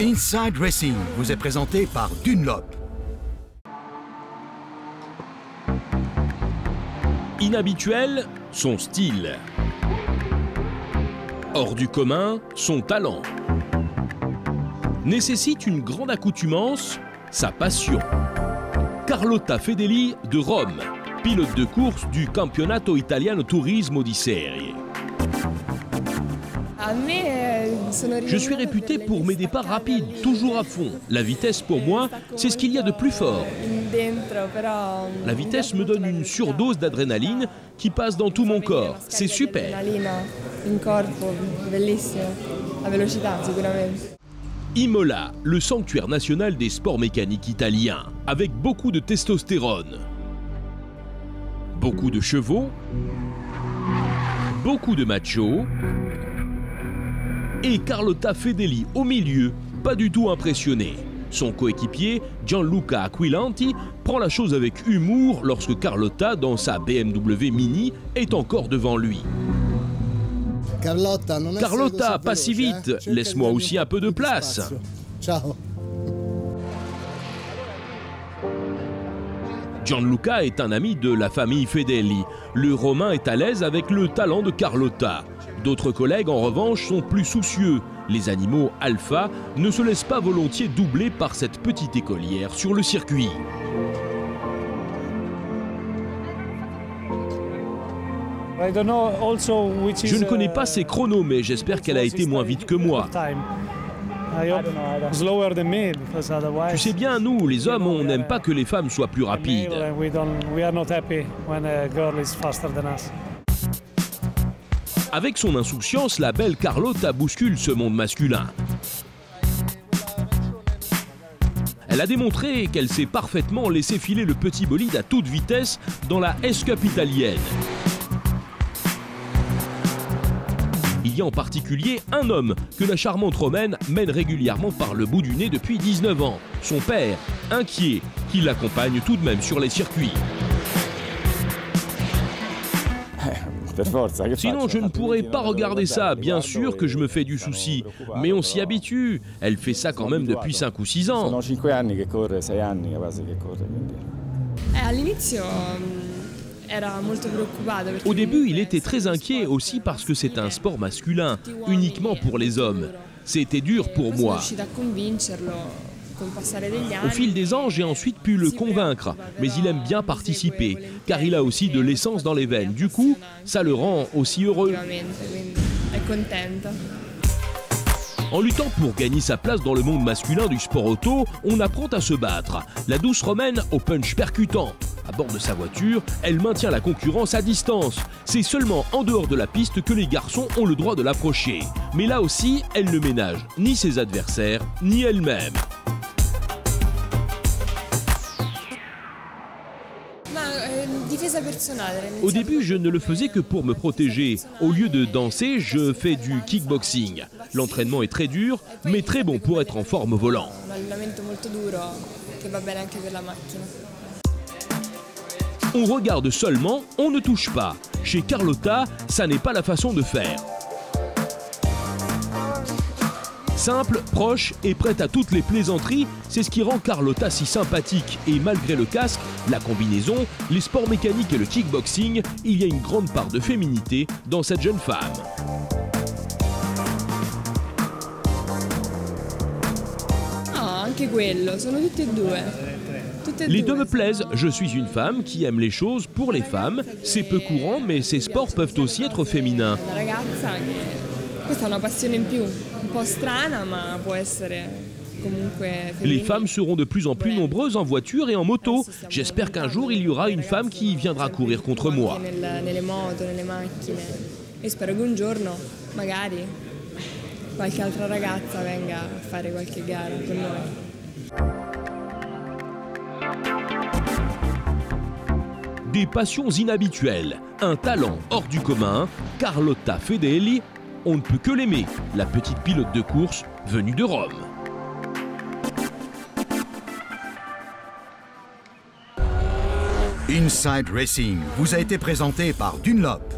Inside Racing vous est présenté par Dunlop. Inhabituel, son style. Hors du commun, son talent. Nécessite une grande accoutumance, sa passion. Carlotta Fedeli de Rome, pilote de course du Campionato Italiano Turismo di Serie. Je suis réputé pour mes départs rapides, toujours à fond. La vitesse pour moi, c'est ce qu'il y a de plus fort. La vitesse me donne une surdose d'adrénaline qui passe dans tout mon corps. C'est super. Imola, le sanctuaire national des sports mécaniques italiens, avec beaucoup de testostérone. Beaucoup de chevaux, beaucoup de machos, et Carlotta Fedeli au milieu, pas du tout impressionné. Son coéquipier, Gianluca Aquilanti, prend la chose avec humour lorsque Carlotta, dans sa BMW Mini, est encore devant lui. Carlotta, pas si vite, laisse-moi aussi un peu de place. Gianluca est un ami de la famille Fedeli. Le Romain est à l'aise avec le talent de Carlotta. D'autres collègues, en revanche, sont plus soucieux. Les animaux alpha ne se laissent pas volontiers doubler par cette petite écolière sur le circuit. Je ne connais pas ses chronos, mais j'espère qu'elle a été moins vite que moi. Tu sais bien, nous, les hommes, on n'aime pas que les femmes soient plus rapides. Avec son insouciance, la belle Carlotta bouscule ce monde masculin. Elle a démontré qu'elle sait parfaitement laisser filer le petit bolide à toute vitesse dans la S-Cup italienne. Il y a en particulier un homme que la charmante Romaine mène régulièrement par le bout du nez depuis 19 ans. Son père, inquiet, qui l'accompagne tout de même sur les circuits. Sinon, je ne pourrais pas regarder ça. Bien sûr que je me fais du souci, mais on s'y habitue. Elle fait ça quand même depuis 5 ou 6 ans. Au début, il était très inquiet aussi parce que c'est un sport masculin, uniquement pour les hommes. C'était dur pour moi. Au fil des ans, j'ai ensuite pu le convaincre, mais il aime bien participer, car il a aussi de l'essence dans les veines. Du coup, ça le rend aussi heureux. En luttant pour gagner sa place dans le monde masculin du sport auto, on apprend à se battre. La douce Romaine au punch percutant. À bord de sa voiture, elle maintient la concurrence à distance. C'est seulement en dehors de la piste que les garçons ont le droit de l'approcher. Mais là aussi, elle ne ménage ni ses adversaires, ni elle-même. Au début, je ne le faisais que pour me protéger. Au lieu de danser, je fais du kickboxing. L'entraînement est très dur, mais très bon pour être en forme au volant. On regarde seulement, on ne touche pas. Chez Carlotta, ça n'est pas la façon de faire. Simple, proche et prête à toutes les plaisanteries, c'est ce qui rend Carlotta si sympathique. Et malgré le casque, la combinaison, les sports mécaniques et le kickboxing, il y a une grande part de féminité dans cette jeune femme. Les deux me plaisent. Je suis une femme qui aime les choses pour les femmes. C'est peu courant, mais ces sports peuvent aussi être féminins. Les femmes seront de plus en plus nombreuses en voiture et en moto. J'espère qu'un jour, il y aura une femme qui viendra courir contre moi. Des passions inhabituelles, un talent hors du commun, Carlotta Fedeli, on ne peut que l'aimer, la petite pilote de course venue de Rome. Inside Racing vous a été présenté par Dunlop.